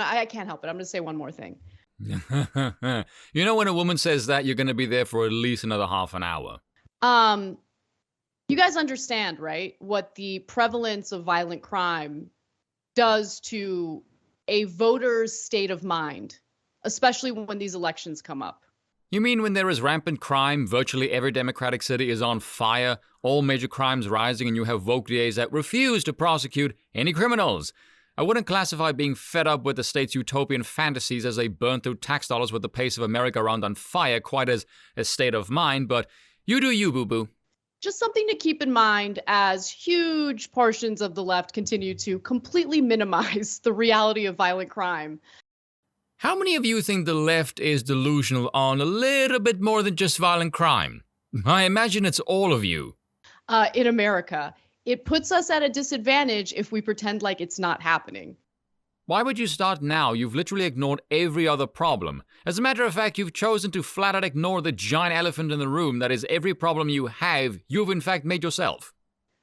I can't help it. I'm going to say one more thing. You know, when a woman says that, you're going to be there for at least another half an hour. Um, you guys understand, right? What the prevalence of violent crime does to a voter's state of mind, especially when these elections come up. You mean when there is rampant crime, virtually every Democratic city is on fire, all major crimes rising, and you have woke DAs that refuse to prosecute any criminals? I wouldn't classify being fed up with the state's utopian fantasies as they burn through tax dollars with the pace of America around on fire quite as a state of mind, but you do you, boo-boo. Just something to keep in mind as huge portions of the left continue to completely minimize the reality of violent crime. How many of you think the left is delusional on a little bit more than just violent crime? I imagine it's all of you. In America, it puts us at a disadvantage if we pretend like it's not happening. Why would you start now? You've literally ignored every other problem. As a matter of fact, you've chosen to flat out ignore the giant elephant in the room that is every problem you have, you've in fact made yourself.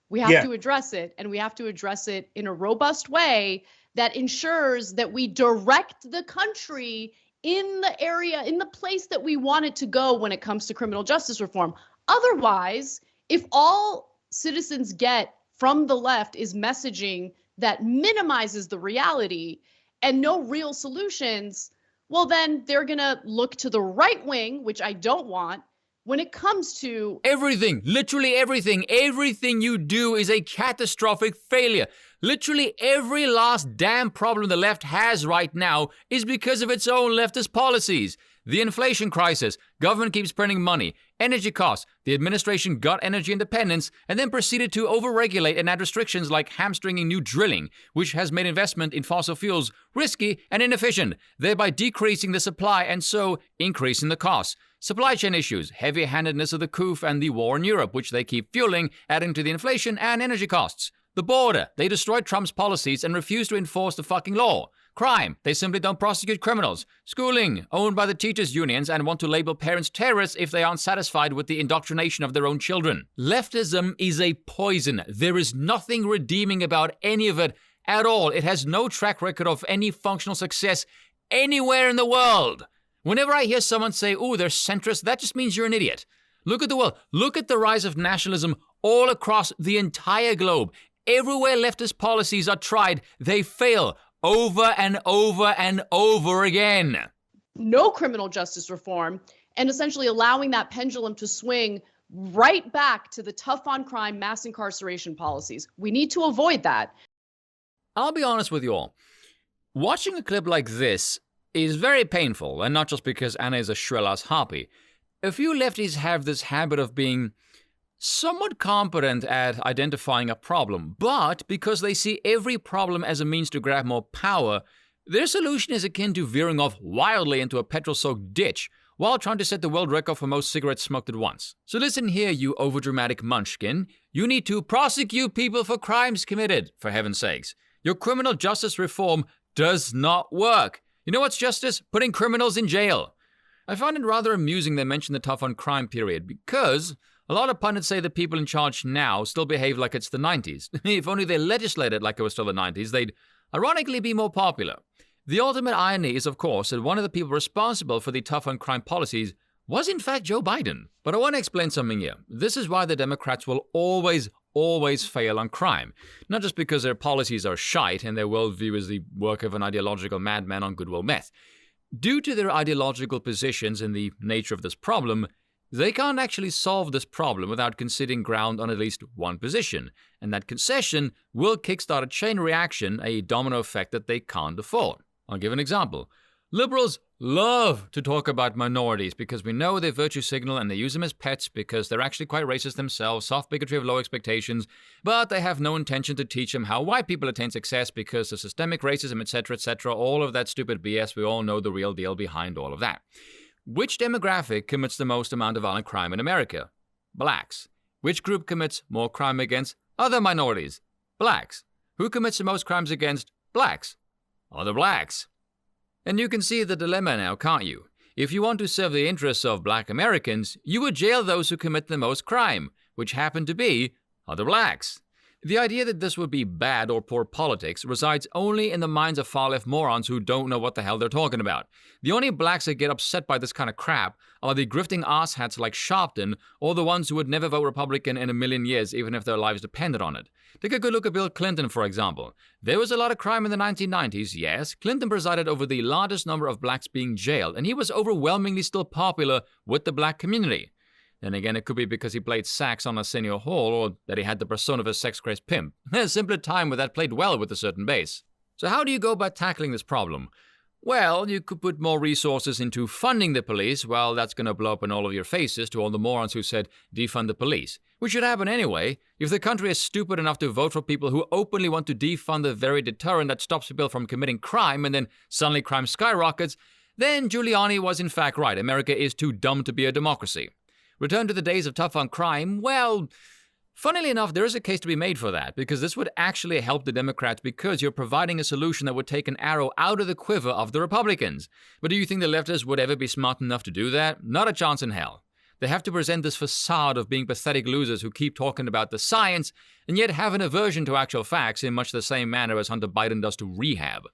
We have to address it, and we have to address it in a robust way that ensures that we direct the country in the area, in the place that we want it to go when it comes to criminal justice reform. Otherwise, if all citizens get from the left is messaging that minimizes the reality and no real solutions, well, then they're going to look to the right wing, which I don't want, when it comes to everything, literally everything. Everything you do is a catastrophic failure. Literally every last damn problem the left has right now is because of its own leftist policies. The inflation crisis, government keeps printing money, energy costs, the administration got energy independence and then proceeded to overregulate and add restrictions like hamstringing new drilling, which has made investment in fossil fuels risky and inefficient, thereby decreasing the supply and so increasing the costs. Supply chain issues, heavy-handedness of the coup and the war in Europe, which they keep fueling, adding to the inflation and energy costs. The border, they destroyed Trump's policies and refuse to enforce the fucking law. Crime, they simply don't prosecute criminals. Schooling, owned by the teachers' unions and want to label parents terrorists if they aren't satisfied with the indoctrination of their own children. Leftism is a poison. There is nothing redeeming about any of it at all. It has no track record of any functional success anywhere in the world. Whenever I hear someone say, "Oh, they're centrist," that just means you're an idiot. Look at the world. Look at the rise of nationalism all across the entire globe. Everywhere leftist policies are tried, they fail over and over and over again. No criminal justice reform, and essentially allowing that pendulum to swing right back to the tough on crime mass incarceration policies. We need to avoid that. I'll be honest with you all. Watching a clip like this is very painful, and not just because Anna is a shrill-ass harpy. A few lefties have this habit of being somewhat competent at identifying a problem, but because they see every problem as a means to grab more power, their solution is akin to veering off wildly into a petrol-soaked ditch while trying to set the world record for most cigarettes smoked at once. So listen here, you overdramatic munchkin. You need to prosecute people for crimes committed, for heaven's sakes. Your criminal justice reform does not work. You know what's justice? Putting criminals in jail. I find it rather amusing they mention the tough on crime period because a lot of pundits say the people in charge now still behave like it's the 90s. If only they legislated like it was still the 90s, they'd ironically be more popular. The ultimate irony is, of course, that one of the people responsible for the tough on crime policies was in fact Joe Biden. But I want to explain something here. This is why the Democrats will always fail on crime. Not just because their policies are shite and their worldview is the work of an ideological madman on goodwill meth. Due to their ideological positions and the nature of this problem, they can't actually solve this problem without conceding ground on at least one position, and that concession will kickstart a chain reaction, a domino effect that they can't afford. I'll give an example. Liberals love to talk about minorities because we know they virtue signal and they use them as pets because they're actually quite racist themselves, soft bigotry of low expectations, but they have no intention to teach them how white people attain success because of systemic racism, etc., all of that stupid BS. We all know the real deal behind all of that. Which demographic commits the most amount of violent crime in America? Blacks. Which group commits more crime against other minorities? Blacks. Who commits the most crimes against blacks? Other blacks. And you can see the dilemma now, can't you? If you want to serve the interests of black Americans, you would jail those who commit the most crime, which happen to be other blacks. The idea that this would be bad or poor politics resides only in the minds of far-left morons who don't know what the hell they're talking about. The only blacks that get upset by this kind of crap are the grifting asshats like Sharpton, or the ones who would never vote Republican in a million years even if their lives depended on it. Take a good look at Bill Clinton, for example. There was a lot of crime in the 1990s, yes. Clinton presided over the largest number of blacks being jailed, and he was overwhelmingly still popular with the black community. Then again, it could be because he played sax on Arsenio Hall, or that he had the persona of a sex-crazed pimp. A simpler time where that played well with a certain bass. So how do you go about tackling this problem? Well, you could put more resources into funding the police. Well, that's going to blow up in all of your faces to all the morons who said defund the police. Which should happen anyway. If the country is stupid enough to vote for people who openly want to defund the very deterrent that stops people from committing crime, and then suddenly crime skyrockets, then Giuliani was in fact right. America is too dumb to be a democracy. Return to the days of tough on crime, well, funnily enough, there is a case to be made for that, because this would actually help the Democrats because you're providing a solution that would take an arrow out of the quiver of the Republicans. But do you think the leftists would ever be smart enough to do that? Not a chance in hell. They have to present this facade of being pathetic losers who keep talking about the science and yet have an aversion to actual facts in much the same manner as Hunter Biden does to rehab.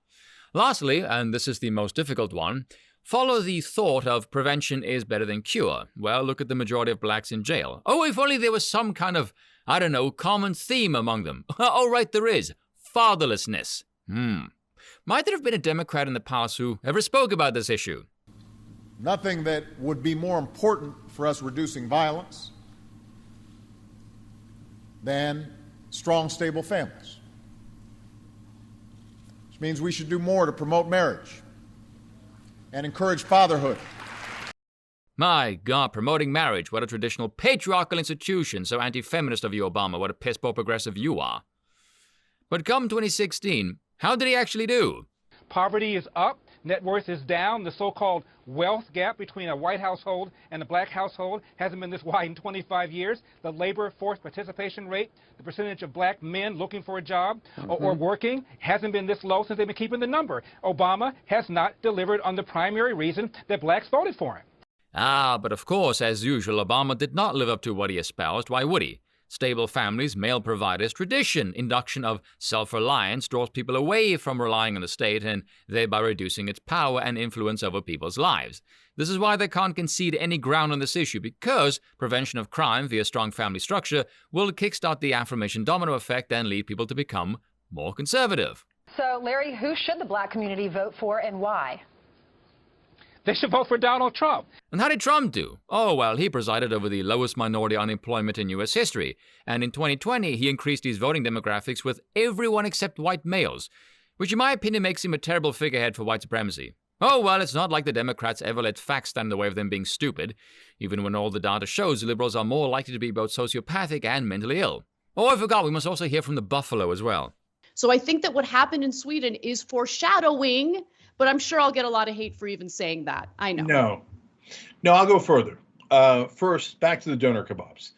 Lastly, and this is the most difficult one, follow the thought of prevention is better than cure. Well, look at the majority of blacks in jail. Oh, if only there was some kind of, I don't know, common theme among them. Oh, right, there is. Fatherlessness. Might there have been a Democrat in the past who ever spoke about this issue? Nothing that would be more important for us reducing violence than strong, stable families. Which means we should do more to promote marriage and encourage fatherhood. My God, promoting marriage, what a traditional patriarchal institution. So anti-feminist of you, Obama. What a piss-poor progressive you are. But come 2016, how did he actually do? Poverty is up, net worth is down. The so-called wealth gap between a white household and a black household hasn't been this wide in 25 years. The labor force participation rate, the percentage of black men looking for a job or working, hasn't been this low since they've been keeping the number. Obama has not delivered on the primary reason that blacks voted for him. But of course, as usual, Obama did not live up to what he espoused. Why would he? Stable families, male providers, tradition, induction of self-reliance draws people away from relying on the state and thereby reducing its power and influence over people's lives. This is why they can't concede any ground on this issue, because prevention of crime via strong family structure will kickstart the aforementioned domino effect and lead people to become more conservative. So, Larry, who should the black community vote for and why? They should vote for Donald Trump. And how did Trump do? Oh, well, he presided over the lowest minority unemployment in U.S. history. And in 2020, he increased his voting demographics with everyone except white males, which in my opinion makes him a terrible figurehead for white supremacy. Oh, well, it's not like the Democrats ever let facts stand in the way of them being stupid, even when all the data shows liberals are more likely to be both sociopathic and mentally ill. Oh, I forgot, we must also hear from the Buffalo as well. So I think that what happened in Sweden is foreshadowing, but I'm sure I'll get a lot of hate for even saying that. I know. No, I'll go further. First, back to the doner kebabs.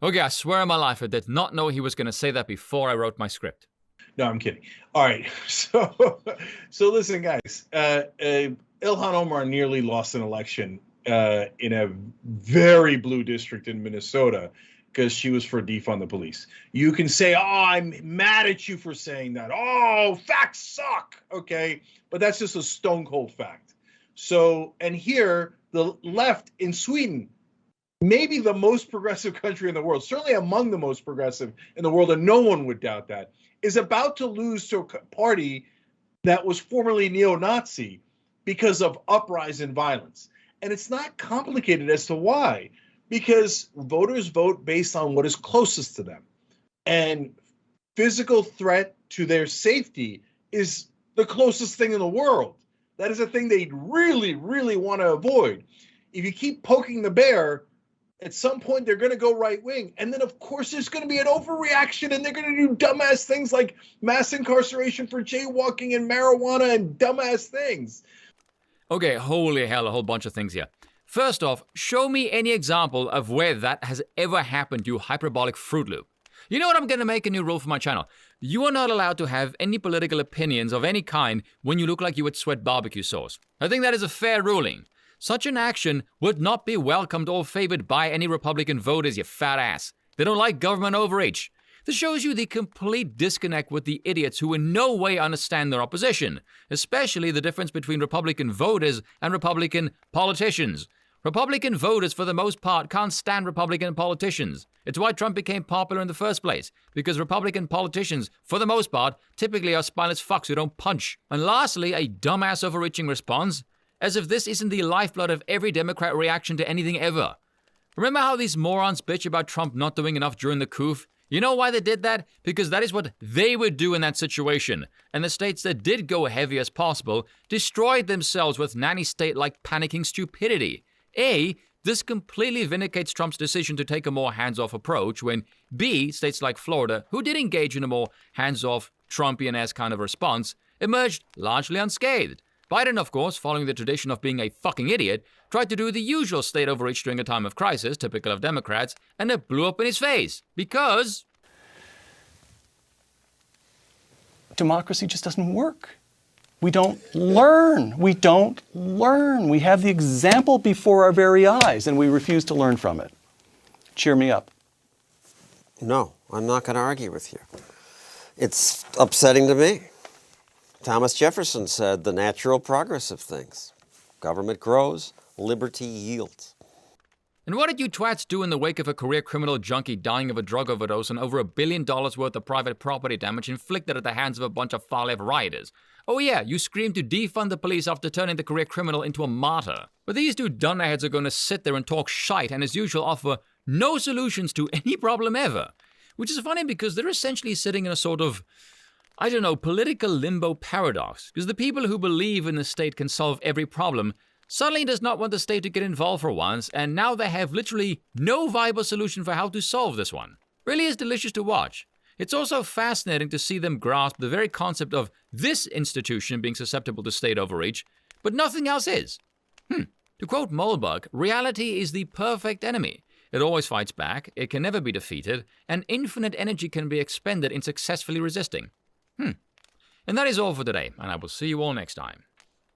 Okay, I swear on my life I did not know he was going to say that before I wrote my script. No, I'm kidding. All right. So listen, guys. Ilhan Omar nearly lost an election in a very blue district in Minnesota because she was for defund the police. You can say, oh, I'm mad at you for saying that. Oh, facts suck. Okay. But that's just a stone cold fact. So, and here, the left in Sweden, maybe the most progressive country in the world, certainly among the most progressive in the world, and no one would doubt that, is about to lose to a party that was formerly neo-Nazi because of uprising and violence. And it's not complicated as to why, because voters vote based on what is closest to them. And physical threat to their safety is the closest thing in the world. That is a thing they really, really want to avoid. If you keep poking the bear, at some point they're going to go right wing. And then, of course, there's going to be an overreaction and they're going to do dumbass things like mass incarceration for jaywalking and marijuana and dumbass things. Okay, holy hell, a whole bunch of things here. First off, show me any example of where that has ever happened, you hyperbolic Fruit Loop. You know what? I'm going to make a new rule for my channel. You are not allowed to have any political opinions of any kind when you look like you would sweat barbecue sauce. I think that is a fair ruling. Such an action would not be welcomed or favored by any Republican voters, you fat ass. They don't like government overreach. This shows you the complete disconnect with the idiots who in no way understand their opposition, especially the difference between Republican voters and Republican politicians. Republican voters, for the most part, can't stand Republican politicians. It's why Trump became popular in the first place, because Republican politicians, for the most part, typically are spineless fucks who don't punch. And lastly, a dumbass overreaching response, as if this isn't the lifeblood of every Democrat reaction to anything ever. Remember how these morons bitch about Trump not doing enough during the coup? You know why they did that? Because that is what they would do in that situation. And the states that did go heavy as possible destroyed themselves with nanny state-like panicking stupidity. A, this completely vindicates Trump's decision to take a more hands-off approach when B, states like Florida, who did engage in a more hands-off, Trumpian-esque kind of response, emerged largely unscathed. Biden, of course, following the tradition of being a fucking idiot, tried to do the usual state overreach during a time of crisis, typical of Democrats, and it blew up in his face. Because democracy just doesn't work. We don't learn. We don't learn. We have the example before our very eyes, and we refuse to learn from it. Cheer me up. No, I'm not going to argue with you. It's upsetting to me. Thomas Jefferson said the natural progress of things. Government grows, liberty yields. And what did you twats do in the wake of a career criminal junkie dying of a drug overdose and over $1 billion worth of private property damage inflicted at the hands of a bunch of far-left rioters? Oh yeah, you screamed to defund the police after turning the career criminal into a martyr. But these two dunderheads are going to sit there and talk shite and as usual offer no solutions to any problem ever. Which is funny because they're essentially sitting in a sort of, I don't know, political limbo paradox. Because the people who believe in the state can solve every problem suddenly does not want the state to get involved for once, and now they have literally no viable solution for how to solve this one. Really is delicious to watch. It's also fascinating to see them grasp the very concept of this institution being susceptible to state overreach, but nothing else is. To quote Molbach, reality is the perfect enemy. It always fights back, it can never be defeated, and infinite energy can be expended in successfully resisting. And that is all for today, and I will see you all next time.